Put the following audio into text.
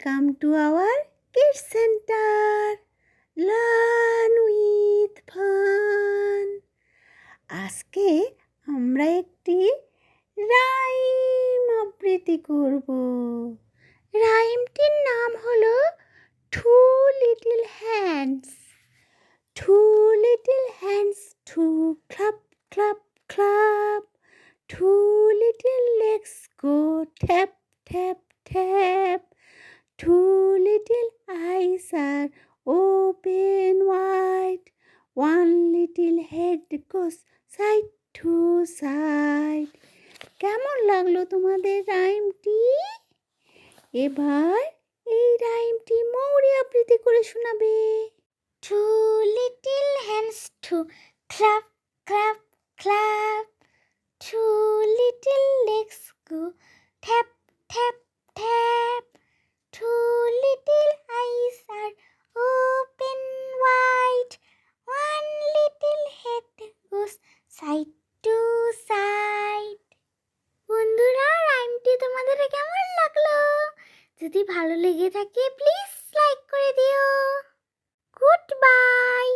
Welcome to our kids centre learn with fun. আজকে আমরা একটি রাইম আবৃত্তি করব। রাইমটির নাম হলো two little hands. Two little hands to clap clap clap. Two little legs go tap tap tap. Two little eyes are open wide. One little head goes side to side. কেমন লাগলো তোমাদের রাইমটি? এবার এই রাইমটি মৌরি আবৃত্তি করে শোনাবে। Two little hands to clap clap clap. Two little legs go tap tap tap. Two little eyes are open wide. One little head goes side to side. বন্ধুরা, রাইমটি তোমাদের কেমন লাগলো? যদি ভালো লেগে থাকে প্লিজ লাইক করে দিও। Good bye.